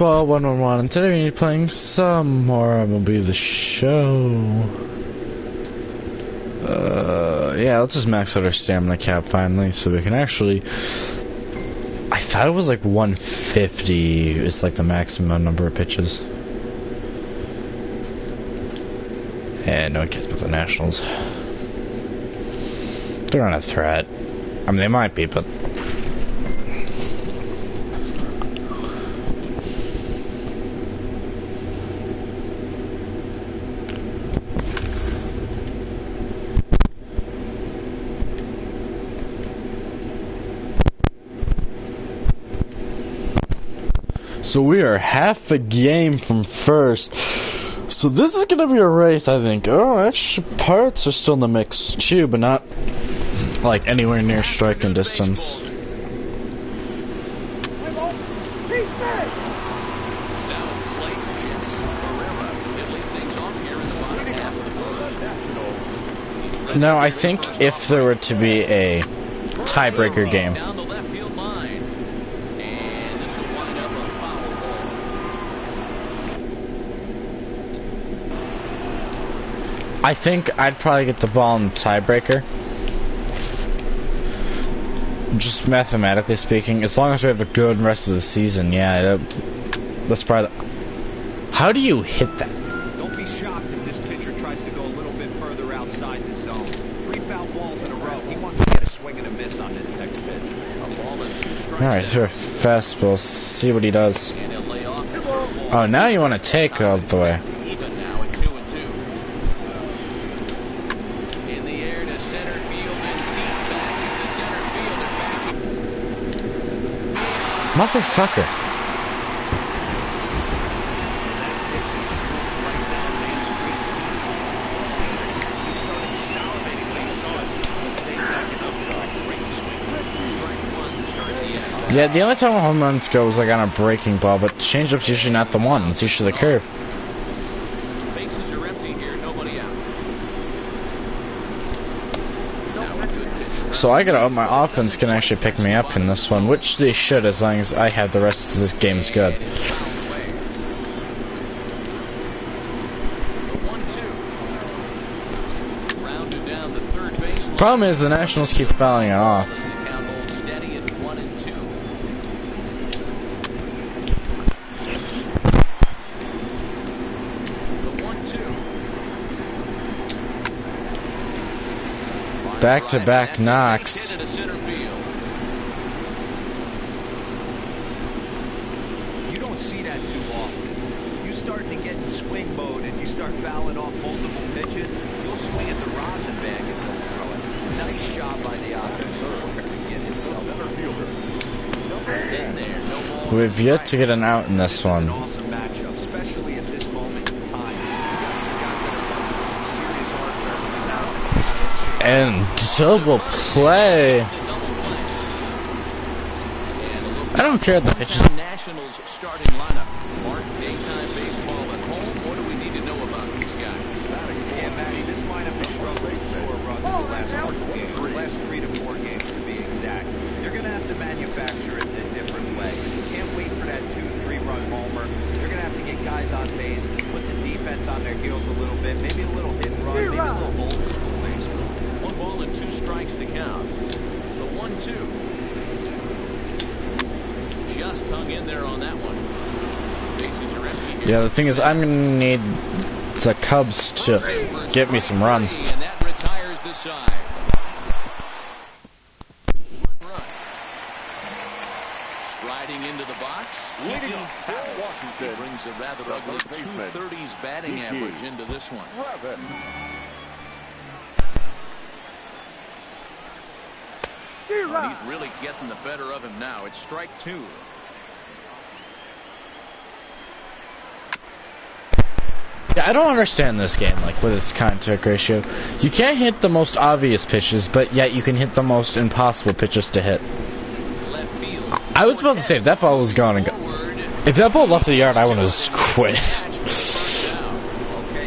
Well, 111, and today we're playing some more MLB The Show. Yeah, let's just max out our stamina cap finally, so we can actually... I thought it was like 150 is like the maximum number of pitches. And no one cares about the Nationals. They're not a threat. I mean, they might be, but... So we are half a game from first. So this is gonna be a race, I think. Oh, actually, Pirates are still in the mix too, but not like anywhere near striking distance. No, I think if there were to be a tiebreaker game, I think I'd probably get the ball in the tiebreaker. Just mathematically speaking, as long as we have a good rest of the season, yeah, that's probably... How do you hit that? Don't be shocked if this pitcher tries to go a little bit further outside the zone. 3 foul balls in a row. He wants to get a swing and a miss on this next pitch. A ball and 2 strikes. Alright, sure. Fastball. See what he does. Oh, now you want to take all the way. Motherfucker. Yeah, the only time home runs go was like on a breaking ball, but changeup's usually not the one. It's usually the curve. Bases are empty here, nobody out. So I gotta hope my offense can actually pick me up in this one, which they should as long as I have the rest of this game's good. Problem is the Nationals keep fouling it off. Back-to-back knocks. You don't see that too often. You start to get in swing mode and you start fouling off multiple pitches, you'll swing at the rosin bag and don't throw it. Nice job by the offense to get himself in there. We've yet to get an out in this one. Awesome matchup, especially at this moment in time. You got some guys that are some serious hard work analysis. And double play. I don't care the pitches. Nationals starting lineup. Mark, daytime baseball at home. What do we need to know about these guys? Yeah, Matty, this lineup has struggled for the last 3 to 4 games to be exact. They're going to have to manufacture it in a different way. You can't wait for that 2-3 run homer. They're going to have to get guys on base, put the defense on their heels a little bit, maybe a little hit and run, maybe a little old school baseball. 1 ball and 2 strikes to count. The 1-2. Just hung in there on that one. Bases are empty here. Yeah, the thing is, I'm gonna need the Cubs to get me some runs. And that retires the side. 1 run. Striding into the box. Leading off Washington. He brings a rather ugly 230s batting average into this one. He's really getting the better of him now. It's strike 2. Yeah, I don't understand this game, like, with its contact ratio. You can't hit the most obvious pitches, but yet you can hit the most impossible pitches to hit. I was about to say, if that ball was gone and go. If that ball left the yard, I would have just quit. Okay,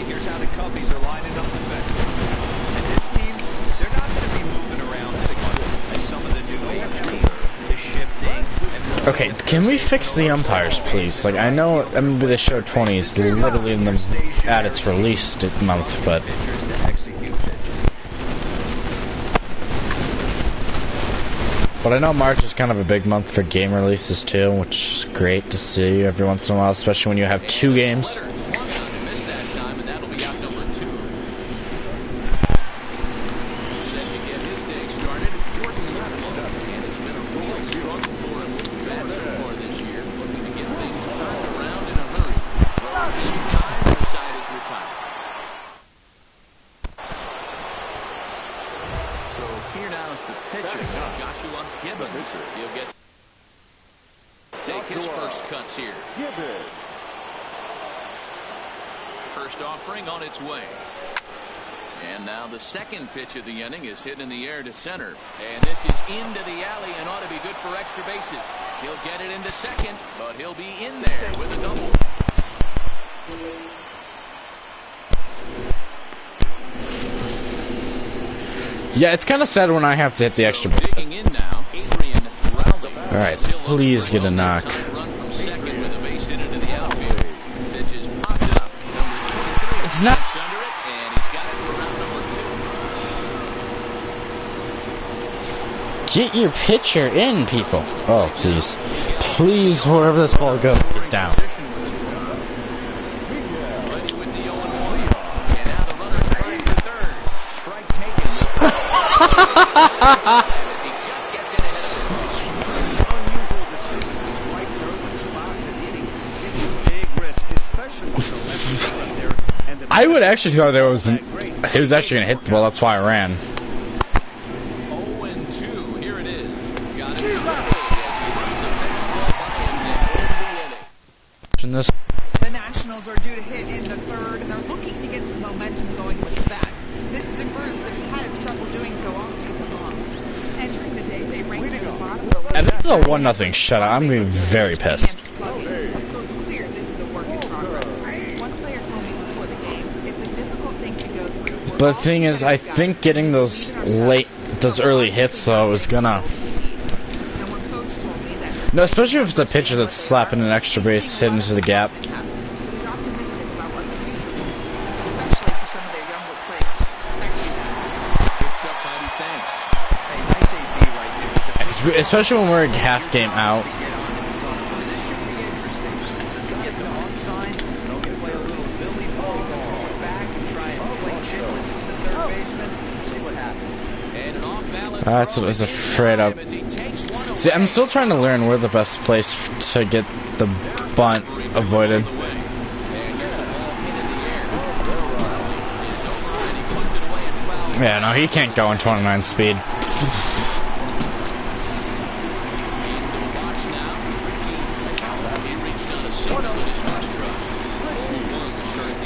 here's how the Cubbies are lining up the bench. And this team, they're not going to be moving around as some of the new age teams. The shifting and Okay, can we fix the umpires, please? Like, I know MLB The Show 20 is literally in the at its release month, but I know March is kind of a big month for game releases too, which is great to see every once in a while, especially when you have 2 games. Pitch of the inning is hit in the air to center, and this is into the alley and ought to be good for extra bases. He'll get it into second, but he'll be in there with a double. Yeah, it's kind of sad when I have to hit the extra base. Alright, please get a knock. It's not. Get your pitcher in, people. Oh, please. Please, wherever this ball goes, get down. I would actually thought there was he was actually going to hit the ball, that's why I ran. The Nationals are due to hit in the third, and they're looking to get some momentum going with the bats. This is a group that has had its trouble doing so all season long. Entering the day, they ranked at the bottom of the list. And this is a 1-0 shutout. I'm going to be very pissed. So it's clear this is a work in progress. One player told me before the game, it's a difficult thing to go through. But the thing is, I think getting those early hits, though, is gonna. No, especially if it's a pitcher that's slapping an extra base hit into the gap. So he's optimistic about what the future holds, especially for some of their younger players. Back to you, Matt. Good stuff, Heidi. Thanks. Hey, nice AB right there. Especially when we're a half game out. This should be interesting. Does he get the home sign? He'll play a little Billy ball, back and try and play chitlins to the third baseman. See what happens. And an off balance. That's what I was afraid of. See, I'm still trying to learn where the best place to get the bunt avoided. Yeah, no, he can't go in 29 speed.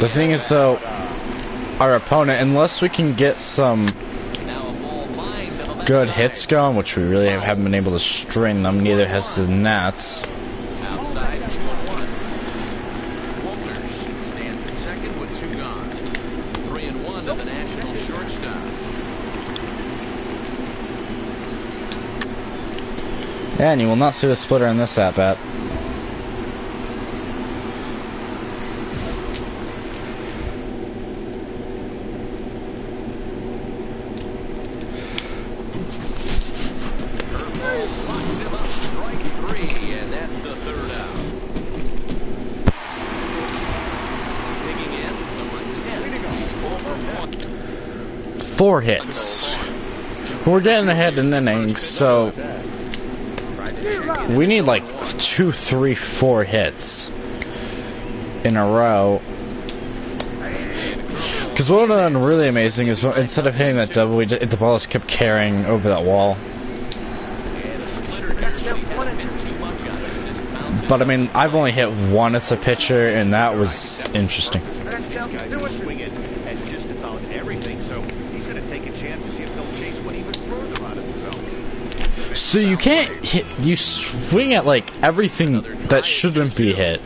The thing is, though, our opponent, unless we can get some good hits going, which we really haven't been able to string them, neither has the Nats. Outside, 2-1. Walters stands at second with 2 gone. 3-1 to the National shortstop. Yeah, and you will not see the splitter in this at-bat. Locks him up, strike 3, and that's the 3rd out. Digging in, number 10. 4 hits. We're getting ahead in innings, so we need like 2, 3, 4 hits in a row. Because what would have been really amazing is instead of hitting that double, the ball just kept carrying over that wall. But I mean, I've only hit one as a pitcher, and that was interesting. These guys are swinging at just about everything, so he's going to take a chance to see if they'll chase one even further out of the zone. So you can't hit, you swing at like everything that shouldn't be hit.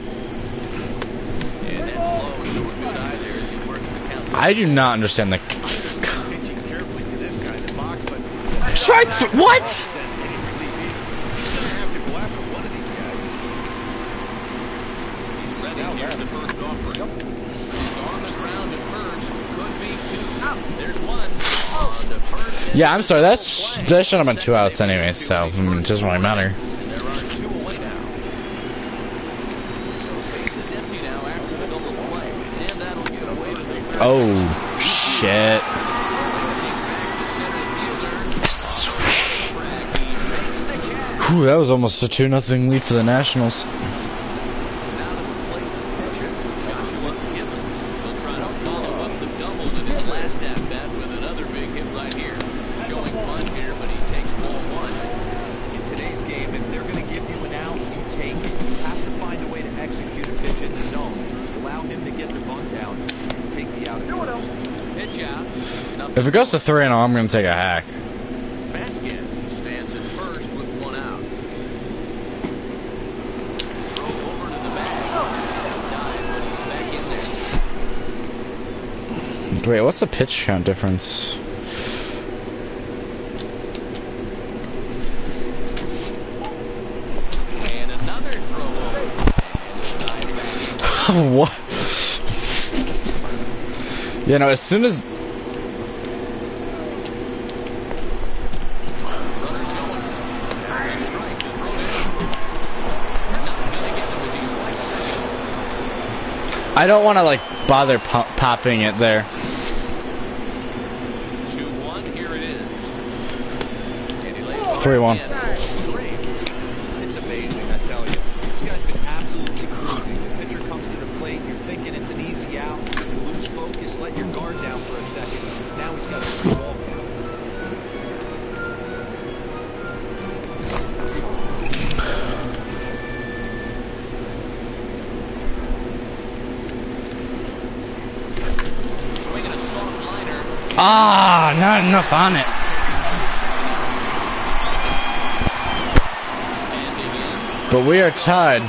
I do not understand the. Strike! What? Ready, here's the first offering. He's on the ground at first. Could be two. There's one. On the first. Yeah, I'm sorry. That should have been 2 outs anyway, so I mean, it doesn't really matter. There are 2 away now. So base is empty now after the double play. And that'll get away to the third. Oh, shit. Whew, that was almost a 2-0 lead for the Nationals. If it goes to 3-0, I'm going to take a hack. Vasquez stands at first with 1 out. Throw over to the bag. Dive, but he's back in there. Wait, what's the pitch count difference? And another throw over. And dive back in. What? You know, as soon as... I don't want to, like, bother popping it there. 2-1, here it is. 3-1. It's amazing, I tell you. This guy's been absolutely cruising. The pitcher comes to the plate, you're thinking it's an easy out. You lose focus, let your guard down for a second. Now he's got a free ball. Ah, not enough on it. But we are tied.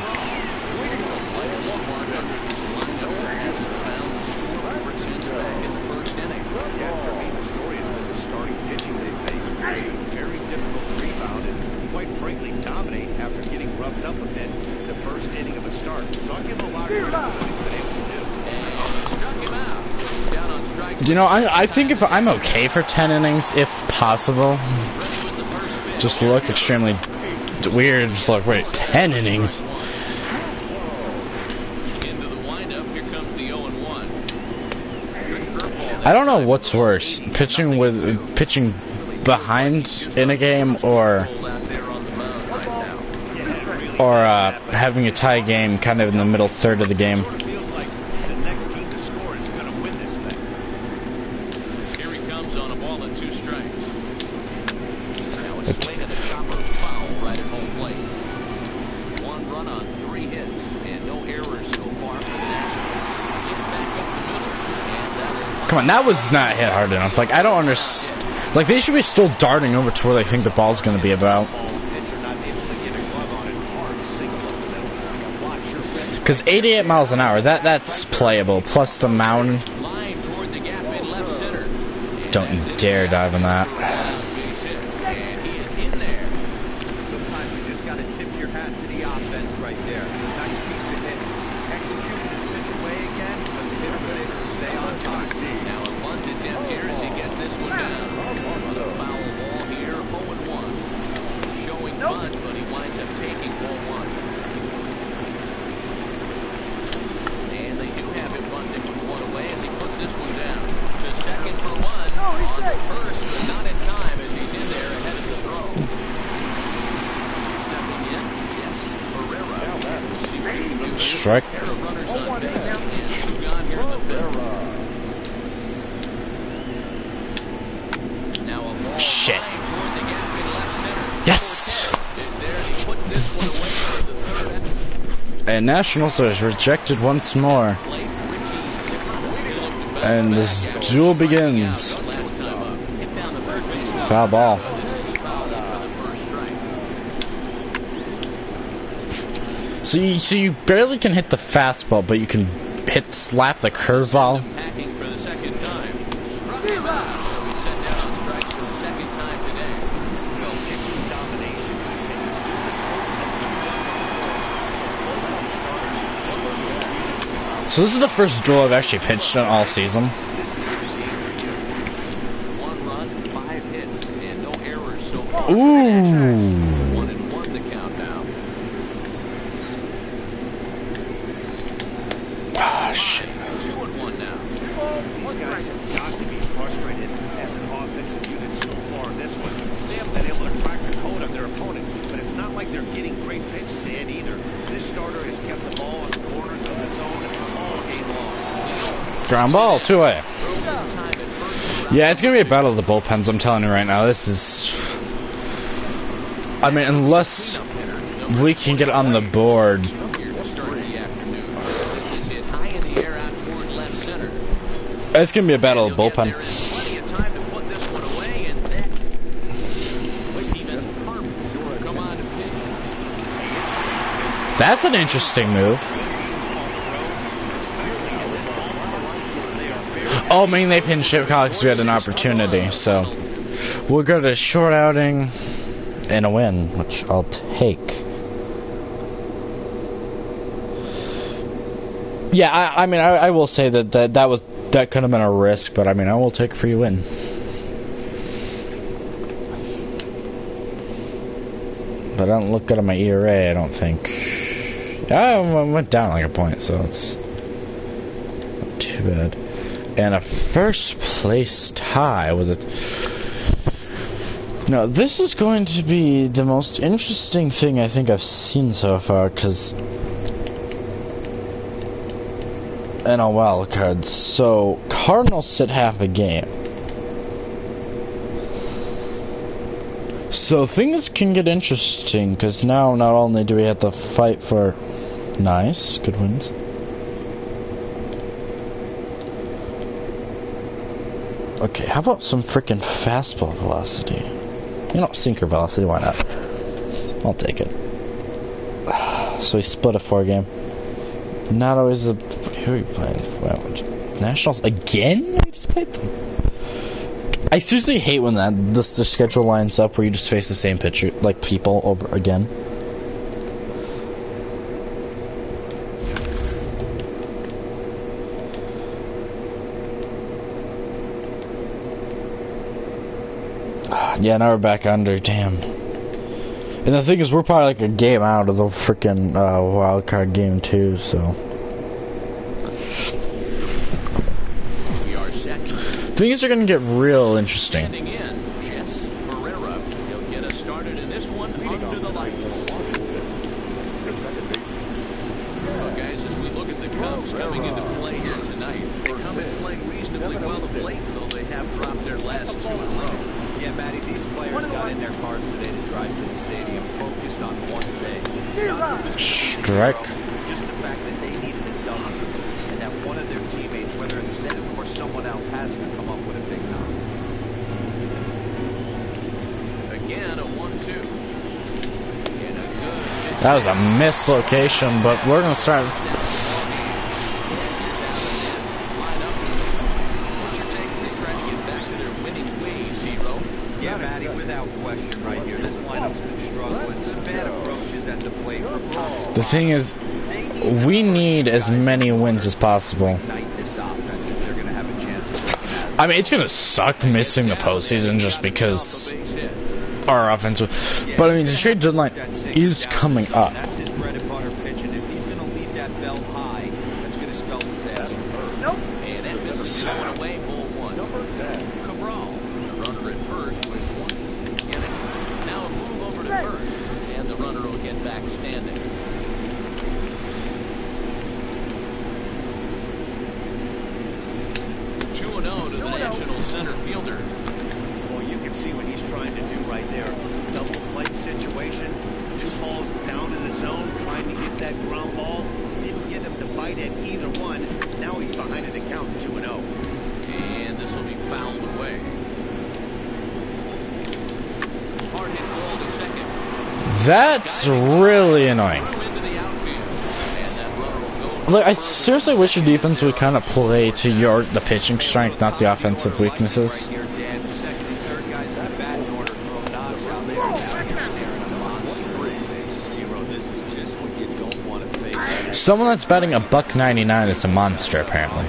Very difficult to rebound and quite frankly dominate after getting roughed up a bit the first inning of a start. So I'll give him a lot of credit for what he's been able to do. And struck him out. Down on strike. You know, I think if I'm okay for 10 innings, if possible. Just look extremely weird. Just like, wait, 10 innings? Into the windup, here comes the 0-1. I don't know what's worse, pitching behind in a game or having a tie game kind of in the middle third of the game. Come on, that was not hit hard enough. Like, I don't understand. Like, they should be still darting over to where they think the ball's going to be about. Because 88 miles an hour, that's playable. Plus the mound. Don't you dare dive on that. Sometimes you just got to tip your hat to the offense right there. Nice piece of hit. Executed his pitch away again, but the hitter was able to stay on top. Now a bunt attempt here as he gets this one down. Another foul ball here, 0-1. Showing bunt, but he winds up taking ball 1. And they do have him bunting from 1 away as he puts this one down. To second for 1. On the first, but not in time as he's in there ahead of the throw. Stepping in, yes, Herrera. We'll see what he can do. Strike. Pair of runners on base. And 2 gone here in the fifth. Now a ball Shit. flying toward the gap in left center. Yes! Is there, and he puts this one away for the third. And Nationals is rejected once more. And this duel begins. Foul ball. So you barely can hit the fastball, but you can slap the curveball. Packing for the second time. Struck him out. So he's set down on strikes for the second time today. Well, pitching domination. So this is the first duel I've actually pitched in all season. 1 run, 5 hits, and no errors so far. Ooh. 1-1 the count now. Ah, shit. 2-1 now. These guys have got to be frustrated as an offensive unit so far in this one. They haven't been able to crack the code on their opponent, but it's not like they're getting great pitches to hit either. This starter has kept the ball in the corners of the zone all game long. Ground ball, 2-way. Yeah, it's going to be a battle of the bullpens, I'm telling you right now. This is... I mean, unless we can get on the board... It's going to be a battle of bullpen. That's an interesting move. Oh, I mean, they pinned Chicago because we had an opportunity, so we'll go to short outing and a win, which I'll take. Yeah, I mean, I will say that could have been a risk, but I mean, I will take a free win. But I don't look good at my ERA, I don't think. I went down like a point, so it's not too bad. And a first place tie with it. Now, this is going to be the most interesting thing I think I've seen so far, because and a wild card. So Cardinals sit half a game. So things can get interesting because now not only do we have to fight for nice, good wins. Okay, how about some freaking fastball velocity? You know, sinker velocity, why not? I'll take it. So we split a 4-game. Not always a... Who are you playing? Well, Nationals again? We just played them. I seriously hate when the schedule lines up where you just face the same pitcher, like people, over again. Yeah, now we're back under. Damn. And the thing is, we're probably like a game out of the freaking wild card game too. So. Things are going to get real interesting. Standing in, Jess Ferreira. He'll get us started in this one under the lights. Well, guys, as we look at the Cubs coming into play here tonight, they come in playing reasonably well of late, though they have dropped their last 2 in a row. Yeah, Matty, these players got in their cars today to drive to the stadium focused on one thing. Strike. Just the fact that they needed a W, and that one of their teammates, whether it's them or someone else, has to come up with a big number. Again, a 1-2. And a good... That was a missed location, but we're going to start... Yeah, Matty, without question right here. This lineup's been struggling. Some bad approaches at the plate. The thing is, we need as many wins as possible. I mean, it's going to suck missing the postseason just because our offense... But, I mean, the trade deadline is coming up. That's his bread and butter pitch, and if he's going to leave that belt high, that's going to spell disaster. Nope. And that misses going away, ball 1. Cabral, runner at first with 1. Get it. Now a move over to first, and the runner will get back standing. 2-0 to the National center fielder. Well, you can see what he's trying to do right there. Double play situation. Two balls down in the zone, trying to get that ground ball. Didn't get him to bite at either one. Now he's behind in the count, 2-0. And this will be fouled away. Hard hit ball to second. That's really annoying. Look, I seriously wish your defense would kind of play to the pitching strength, not the offensive weaknesses. Someone that's betting $1.99 is a monster, apparently.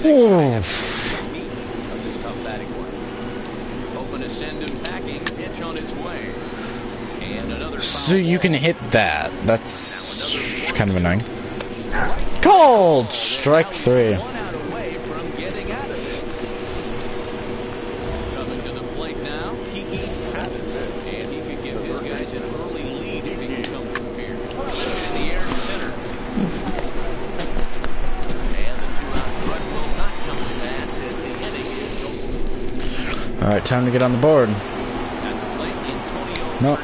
Ooh. So you can hit that. That's kind of annoying. Cold! Strike 3. Alright, time to get on the board. Nope.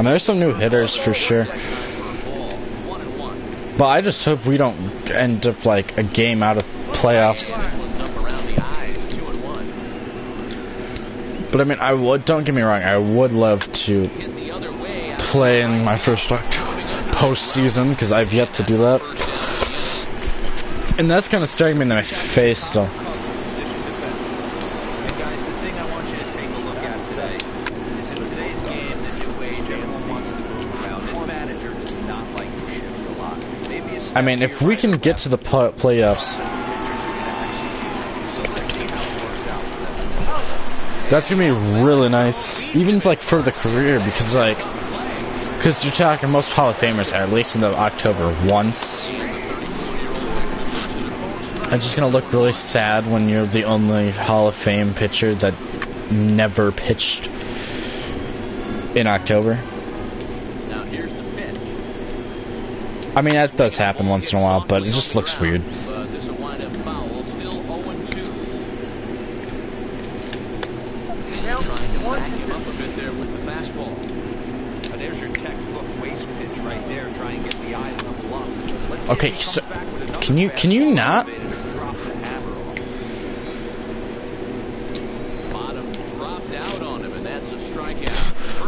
There's some new hitters for sure. But I just hope we don't end up like a game out of playoffs. But I mean, don't get me wrong, I would love to play in my first postseason, because I've yet to do that. And that's kind of staring me in my face still. I mean, if we can get to the playoffs, that's gonna be really nice, even like for the career, because you're talking most Hall of Famers are at least in the October once. It's just gonna look really sad when you're the only Hall of Fame pitcher that never pitched in October. I mean, that does happen once in a while, but it just looks weird. Okay, so can you not?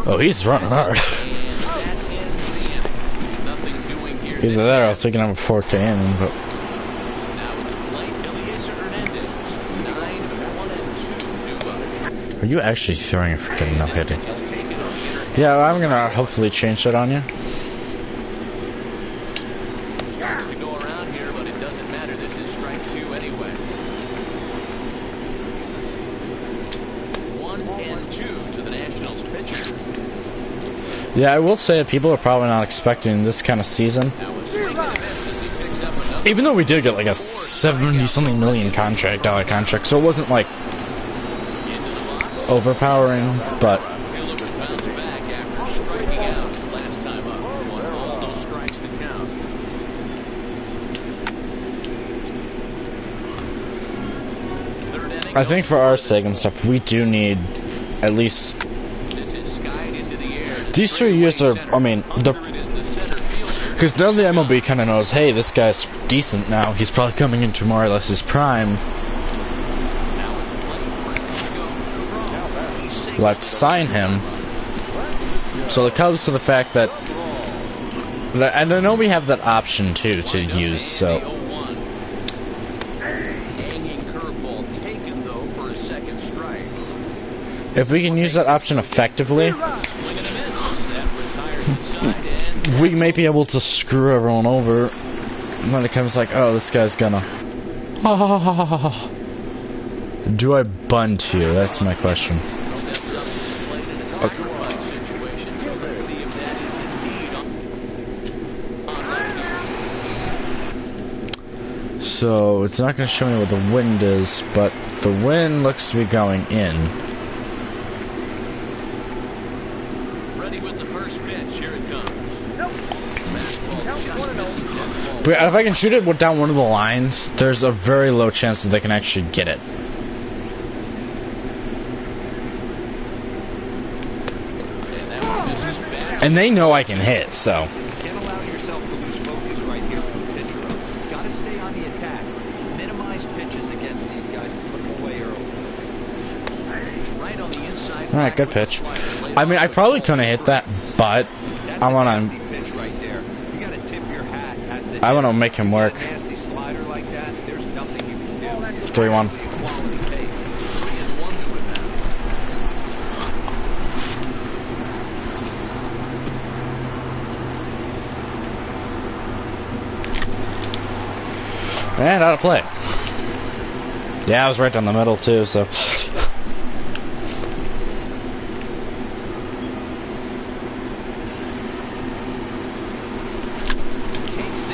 Oh, he's running hard. Either that or else we can have a 4K in, but... Are you actually throwing a freaking no-hitter? Yeah, I'm gonna hopefully change that on you. Yeah, I will say that people are probably not expecting this kind of season. Even though we did get like a 70-something million dollar contract, so it wasn't like overpowering, but I think for our sake and stuff, we do need at least these 3 years are, I mean, because now the MLB kind of knows, hey, this guy's decent now. He's probably coming into more or less his prime. Let's sign him. So it comes to the fact that, and I know we have that option too to use, so. If we can use that option effectively, we may be able to screw everyone over when it comes like, oh, this guy's gonna... Do I bunt here? That's my question. Okay. So, it's not going to show me what the wind is, but the wind looks to be going in. But if I can shoot it down one of the lines, there's a very low chance that they can actually get it. And they know I can hit, so. Can't allow yourself to lose focus right here from the pitcher. Got to stay on the attack. Minimize pitches against these guys and put them away early. Right on the inside. All right, good pitch. I mean, I probably couldn't hit that, but I want to. I want to make him work. 3-1. And out of play. Yeah, I was right down the middle too, so.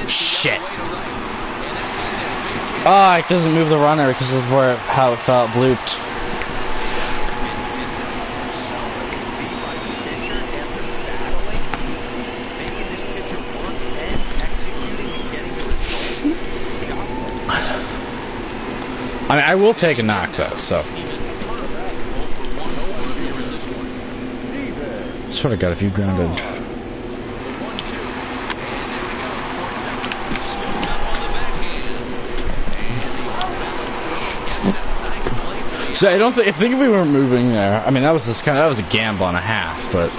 Shit. Oh, it doesn't move the runner because of where how it felt blooped. I mean, I will take a knock though, so. Sort of got a few grounded. So I don't think if we were moving there. I mean, that was a gamble and a half, but.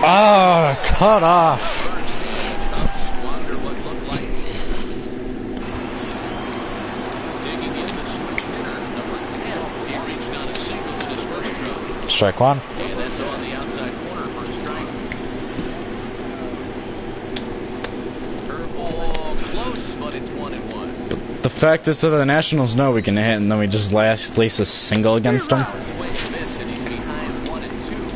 Ah, cut off. Strike one. And that's on the outside corner for a strike. Curveball close, but it's 1-1. But the fact is that the Nationals know we can hit, and then we just lace a single against them. Swing and miss, and he's behind 1-2.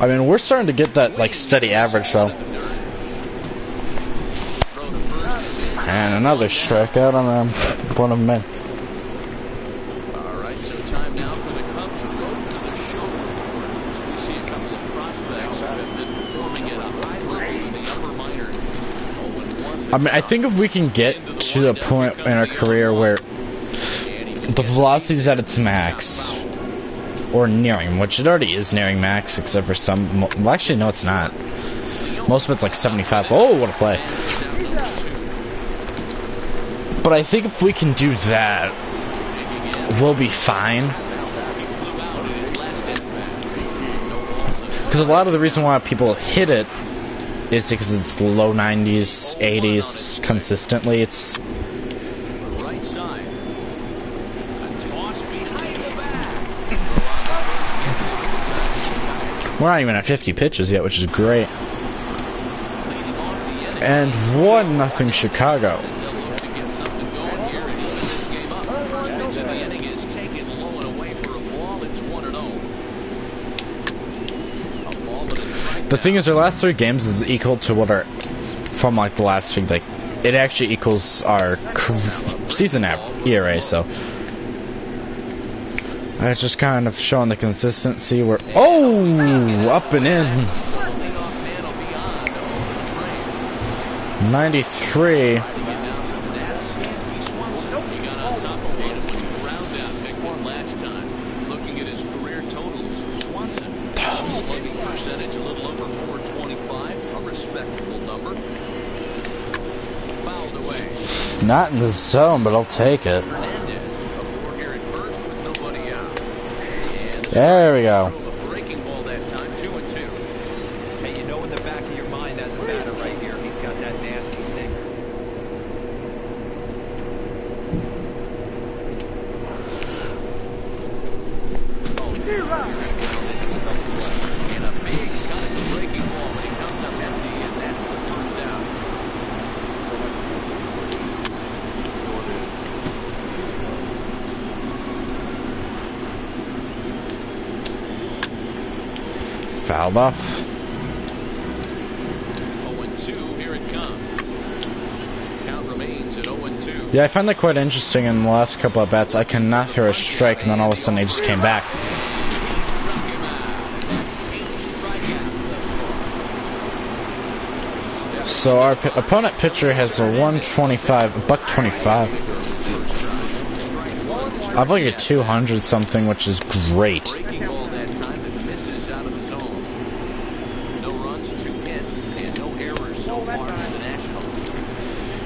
I mean, we're starting to get that like steady average though. And another strikeout on them. One of them in. I mean, I think if we can get to the point in our career where the velocity is at its max, or nearing, which it already is nearing max, except for some. Well, actually, no, it's not. Most of it's like 75. Oh, what a play! But I think if we can do that, we'll be fine. Because a lot of the reason why people hit it is because it's low 90s, 80s consistently. It's Right side. A toss behind the back. we're not even at 50 pitches yet, which is great. And 1-0 Chicago. They'll look to get something going here and open this game up. First pitch of the inning is taken low and away for a ball. It's 1-0. The thing is, our last 3 games is equal to what our, from like the last week, like, it actually equals our season ERA, so. It's just kind of showing the consistency where, oh, up and in. 93. Not in the zone, but I'll take it. There we go. Breaking ball that time, 2-2. Hey, you know in the back of your mind as a batter right here, he's got that nasty sinker. And a big cut at the breaking ball, but he comes up empty, and that's the first down. Fouled off. 0-2, here it comes. Count remains at 0-2. Yeah, I find that quite interesting in the last couple of bats. I cannot throw a strike, and then all of a sudden they just came back. So our opponent pitcher has a 125, a $125. I've like a 200 something, which is great. Breaking ball that time that misses out of the zone. No runs, 2 hits, and no errors so far for the Nationals.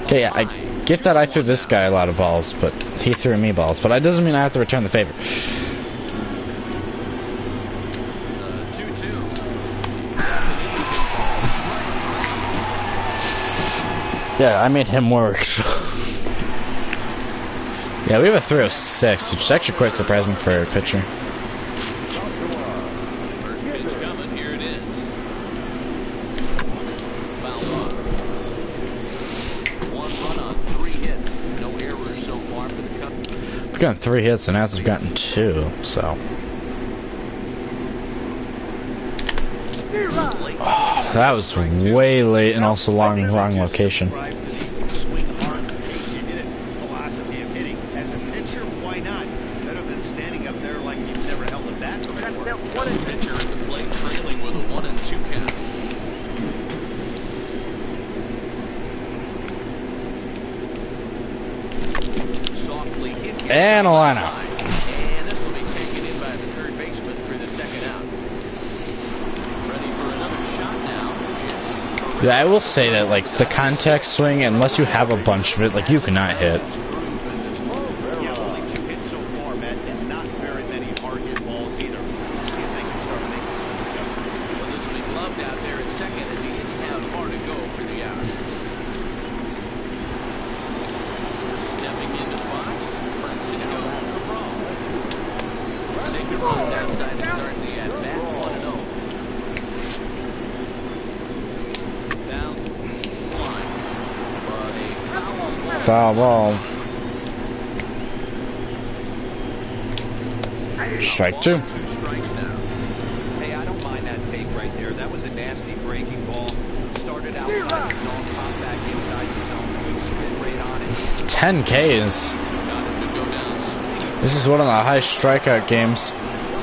Okay, yeah, I get that I threw this guy a lot of balls, but he threw me balls. But that doesn't mean I have to return the favor. 2-2. Yeah, I made him work. So. Yeah, we have a 306, which is actually quite surprising for a pitcher. First pitch coming. Here it is. Foul ball. 1 run on 3 hits. No errors so far for the Cubs. We've gotten 3 hits, and Nats have gotten 2, so. Oh, that was way late and also wrong location. Swing hard, hit it. Philosophy of hitting. As a pitcher, why not? Better than standing up there like you've never held a bat before. One pitcher at the plate trailing with a 1-2 count. Softly hit. And a lineup. And this will be taken in by the third baseman for the second out. Ready for another shot now. It's Yeah, I will say that, like, the contact swing, unless you have a bunch of it, like, you cannot hit. Yeah, only 2 hits so far, Matt, and not very many hard hit balls either. We'll see if they can start making some adjustments. Well, this will be gloved out there at second as he didn't have far to go for the out. Stepping into the box, Francisco Cabral. Taking runs outside to start the at-bat, 1-0. Down the line. But a foul ball. Foul ball. Strike 2. 2 strikes now. Hey, I don't mind that take right there. That was a nasty breaking ball. Started outside the zone, popped back inside the zone. Good spin rate on it. 10 Ks. Got him to go down swinging. This is one of the high strikeout games.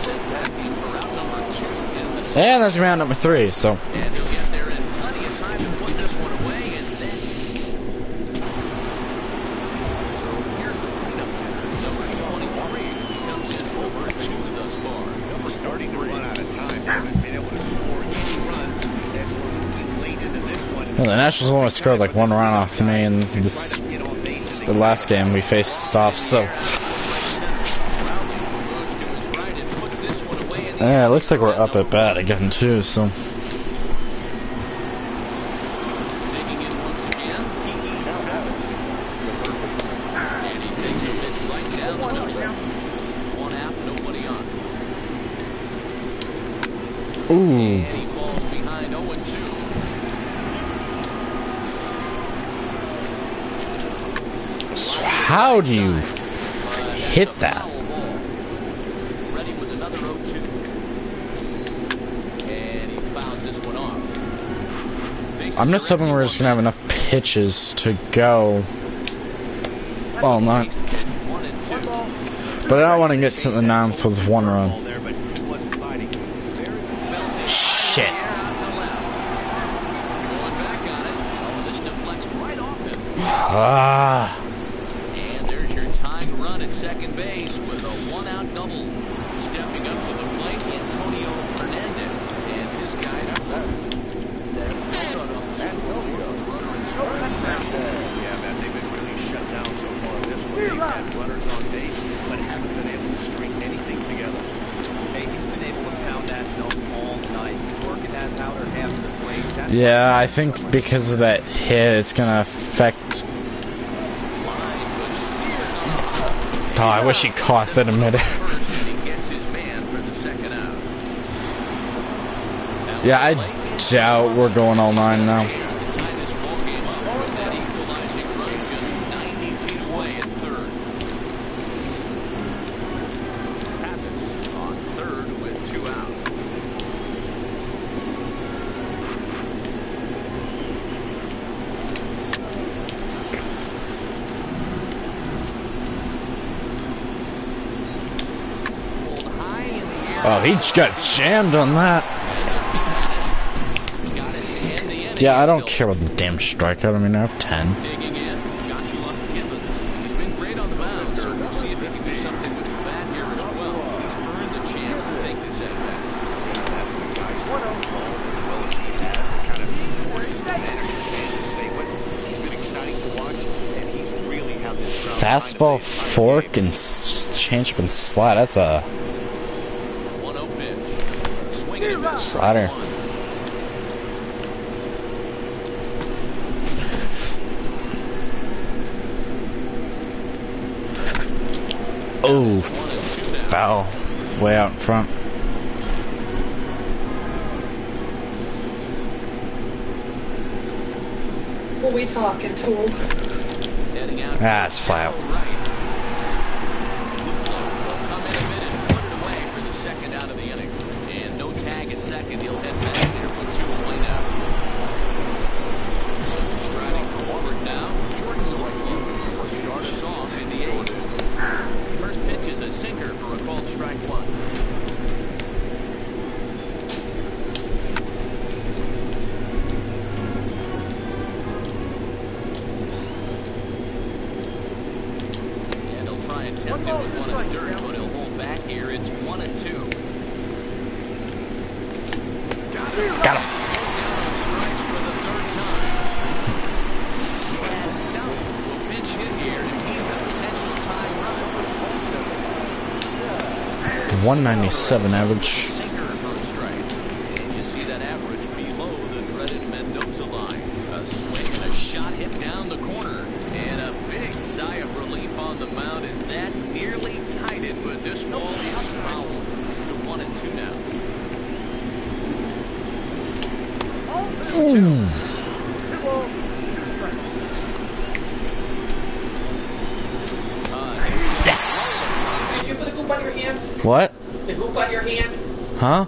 Sent back in for out number 2 in the And that's round number 3, so. And he'll get there in plenty of time to put this one away, and then. So here's the cleanup hitter, number 23. He comes in over 2 thus far. We're starting to run out of time. They haven't been able to score any runs as we're moving late into this one. Yeah, the Nationals only scored like 1 run off me in this the last game we faced off, so. Yeah, it looks like we're up at bat again too, so. Taking it once again, Kiki Travis. And he takes a pitch right down the middle. 1/2, nobody on. Ooh. And he falls behind 0-2. So how do you hit that? Ready with another 0-2. And he fouls this one off. I'm just hoping we're just gonna have enough pitches to go all night. 1-2. But I don't want to get to the 9th with 1 run. There, but he wasn't fighting. Shit. Going back on it. Oh, this deflects right off him. Ah. And there's your tying run at second base with a 1-out double. Stepping up to the plate, Antonio Hernandez. And his guys are Yeah, man, they've been really shut down so far this one. They've had runners on base, but haven't been able to string anything together. Hey, he's been able to pound that zone all night. Working that outer half of the plate. That's Yeah, I think because of that hit, it's gonna affect. Oh, I wish he caught that a minute. Yeah, I doubt we're going all 9 now. On third with 2 out. Oh, he got jammed on that. Yeah, I don't care about the damn strikeout. I mean, I have 10. Digging in, Joshua Gibbons. He's been great on the mound, so we'll see if he can do something with the bat here as well. He's earned the chance to take this at bat. Fastball, fork, and changeup and slide. That's a 1-0 pitch. Swing and a miss. slider. foul way out in front. What we talking, Tool? It's fly out. Will come in a bit and put it away for the second out of the inning. And no tag at second. He'll head back there with 2 away now. Striding forward now. Jordan Whitlow will start us off in the 8th. First pitch is a sinker for a called strike 1. Tempted with one in the dirt, but he'll hold back here. It's 1-2. Got him. Strikes for the 3rd time. And Dunn will pinch hit here, and he's the potential tying run. 197 average. Sinker for a strike. And you see that average below the dreaded Mendoza line. A swing and a shot hit down the corner. And a big sigh of relief on the mound as that nearly tied it, but this ball is foul to 1-2 now. Yes! Did you put the goop on your hands? What? The goop on your hand? Huh?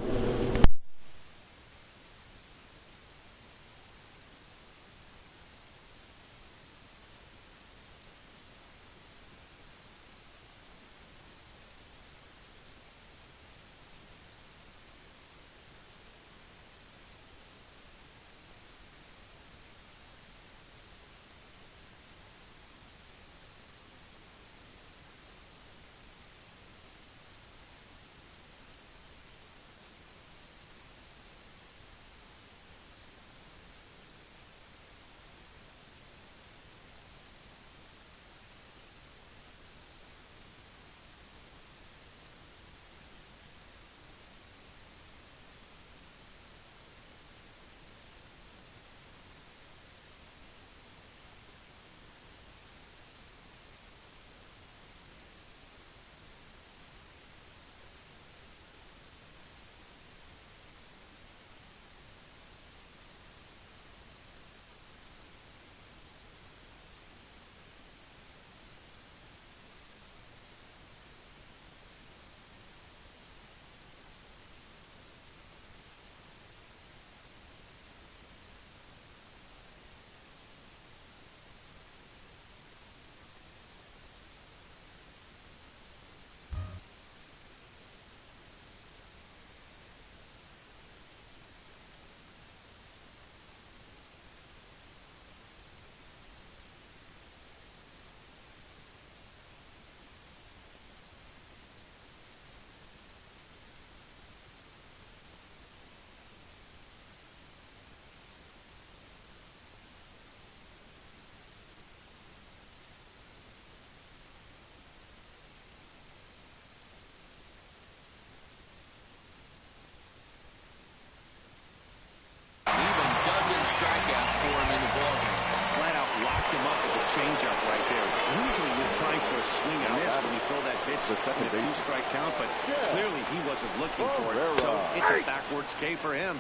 The second 2-strike count, but clearly he wasn't looking for it. So it's a backwards K for him.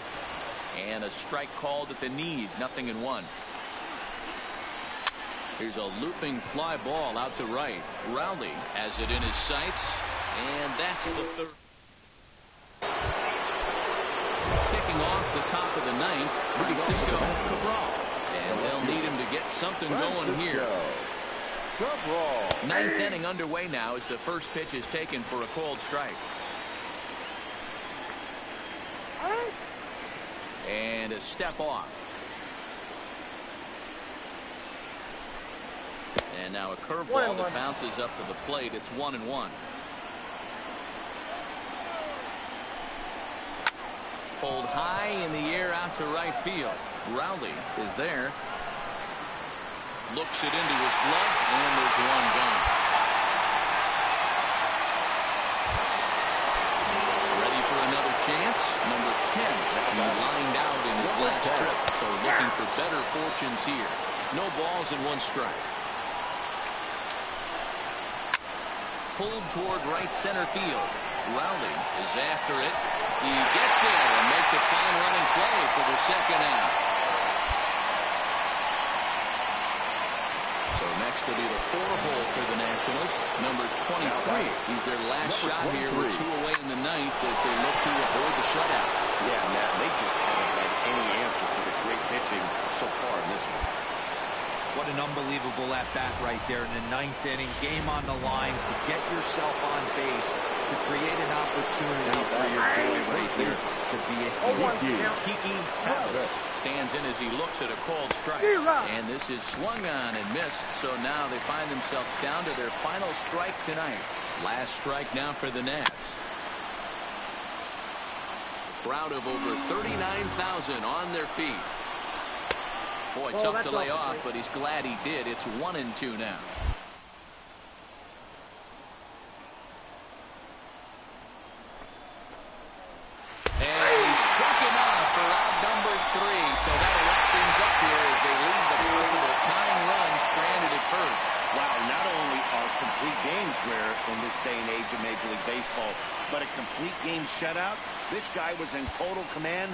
And a strike called at the knees, 0-1. Here's a looping fly ball out to right. Rowley has it in his sights, and that's the 3rd. Kicking off the top of the 9th, Francisco Cabral. And they'll need him to get something going here. 9th inning underway now as the first pitch is taken for a called strike. And a step off. And now a curveball that bounces up to the plate. It's 1-1. Pulled high in the air out to right field. Rowley is there. Looks it into his glove, and there's one gone. Ready for another chance. Number 10 that he lined out in his last trip. So looking for better fortunes here. No balls and 1 strike. pulled toward right center field. Rowley is after it. He gets there and makes a fine running play for the second out. So next will be the 4-hole for the Nationals, number 23. He's their last shot here with 2 away in the ninth as they look to avoid the shutout. Yeah, Matt, they just haven't had any answer for the great pitching so far in this one. What an unbelievable at-bat right there in the 9th inning. Game on the line to get yourself on base, to create an opportunity for your boy right here to be a Kiki Talos. Stands in as he looks at a called strike. And this is swung on and missed. So now they find themselves down to their final strike tonight. Last strike now for the Nats. Crowd of over 39,000 on their feet. Boy, tough to lay off, but he's glad he did. It's 1-2 now. And he struck him out for out number 3. So that'll wrap things up here as they leave the possible tying run stranded at first. Wow, not only are complete games rare in this day and age of Major League Baseball, but a complete game shutout. This guy was in total command.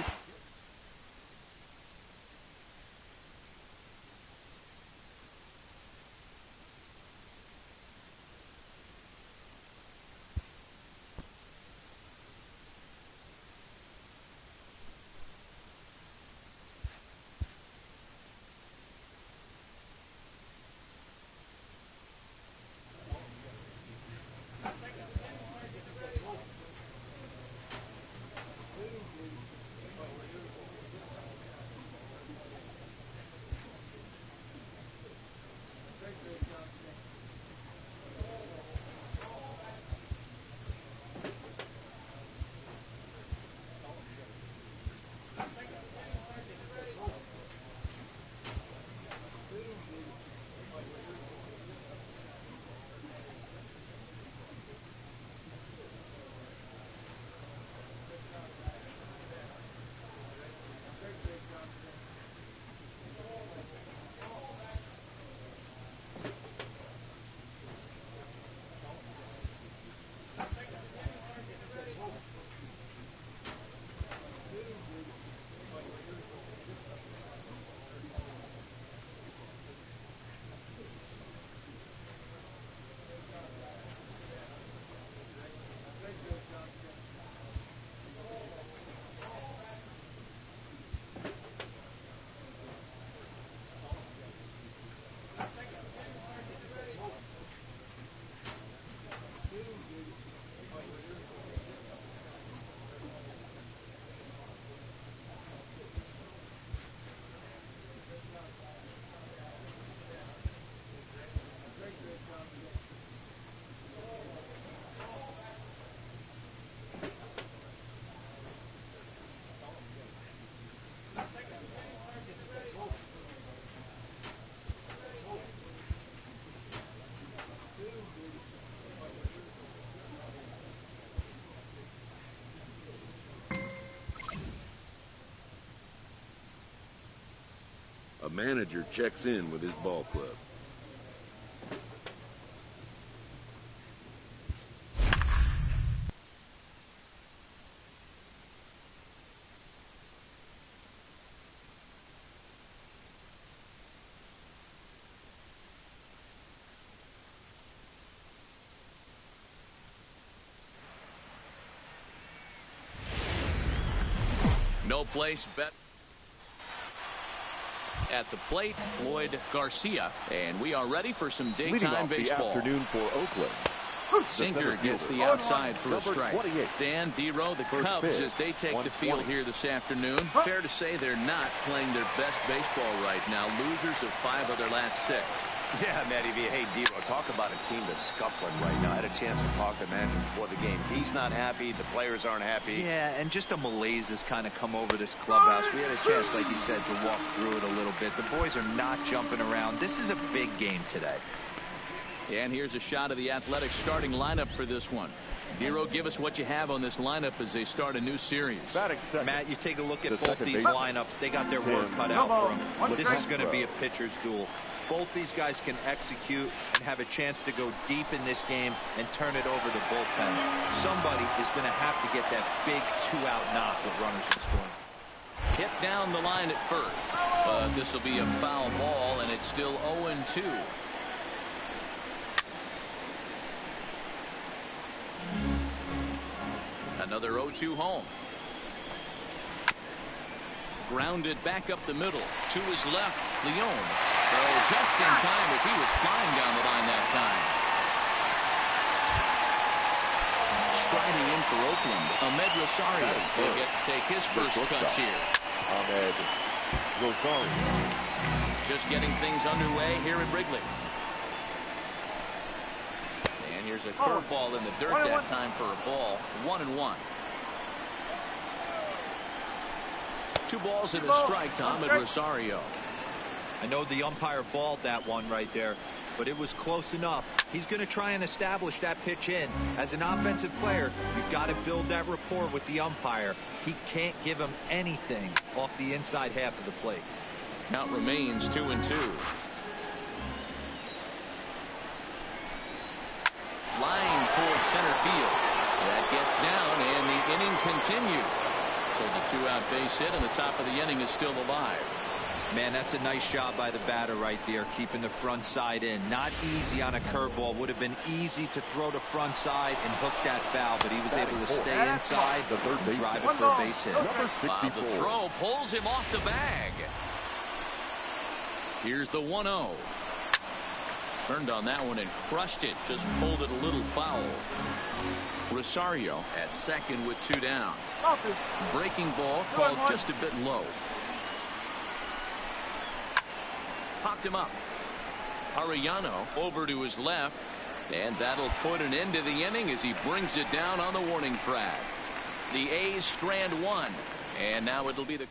A manager checks in with his ball club. No place bet. At the plate, Floyd Garcia, and we are ready for some daytime baseball. The afternoon for Oakland. Sinker gets the outside for a strike. Dan Dero, the Cubs, as they take the field here this afternoon. Fair to say they're not playing their best baseball right now. Losers of 5 of their last 6. Yeah, Matty V. Hey, Dero, talk about a team that's scuffling right now. I had a chance to talk to the manager before the game. He's not happy. The players aren't happy. Yeah, and just a malaise has kind of come over this clubhouse. We had a chance, like you said, to walk through it a little bit. The boys are not jumping around. This is a big game today. And here's a shot of the Athletics starting lineup for this one. Dero, give us what you have on this lineup as they start a new series. Matt, you take a look at both these lineups. They got their work cut out for them. This is going to be a pitcher's duel. both these guys can execute and have a chance to go deep in this game and turn it over to bullpen. Somebody is going to have to get that big 2-out knock with runners in scoring. Hit down the line at first, but this will be a foul ball, and it's still 0-2. Another 0-2 home. Grounded back up the middle to his left. Leon. Oh, just in time as he was flying down the line that time. Striding in for Oakland, Ahmed Rosario will get to take his first cuts here. Ahmed Rosario. Just getting things underway here at Wrigley. And here's a curveball in the dirt that time for a ball. 1-1. 2 balls and a strike to Ahmed Rosario. I know the umpire balled that one right there, but it was close enough. He's going to try and establish that pitch in. As an offensive player, you've got to build that rapport with the umpire. He can't give him anything off the inside half of the plate. Count remains 2-2. Line towards center field. That gets down, and the inning continues. So the 2-out base hit, and the top of the inning is still alive. Man, that's a nice job by the batter right there, keeping the front side in. Not easy on a curveball. Would have been easy to throw the front side and hook that foul, but he was able to stay inside and drive it for a base hit. The throw pulls him off the bag. Here's the 1-0. Turned on that one and crushed it. Just pulled it a little foul. Rosario at second with 2 down. Breaking ball called just a bit low. Popped him up. Arellano over to his left, and that'll put an end to the inning as he brings it down on the warning track. The A's strand 1, and now it'll be the.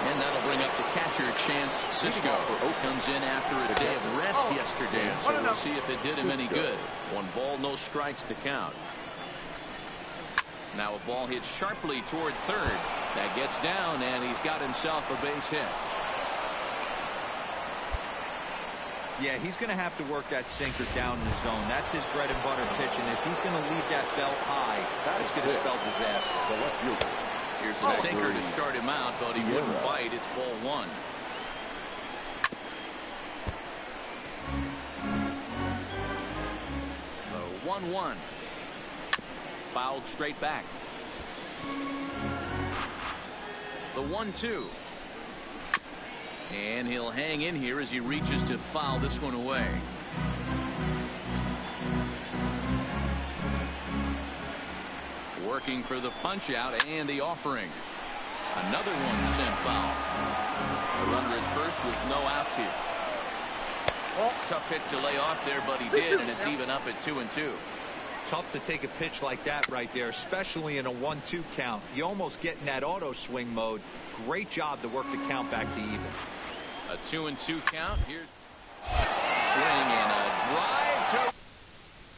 And that'll bring up the catcher, Chance Sisco. Comes in after a day of rest yesterday, so we'll see if it did him any good. 1 ball, no strikes to count. Now a ball hit sharply toward third. That gets down, and he's got himself a base hit. Yeah, he's going to have to work that sinker down in the zone. That's his bread and butter pitch, and if he's going to leave that belt high, that's going to spell disaster. Here's a sinker to start him out, but he wouldn't bite. It's ball 1. The 1-1. Fouled straight back. The 1-2. And he'll hang in here as he reaches to foul this one away. Working for the punch out and the offering. Another one sent foul. A runner at first with no outs here. Tough hit to lay off there, but he did, and it's even up at 2-2. Tough to take a pitch like that right there, especially in a 1-2 count. You almost get in that auto swing mode. Great job to work the count back to even. A 2-2 count. Here's swing and a drive to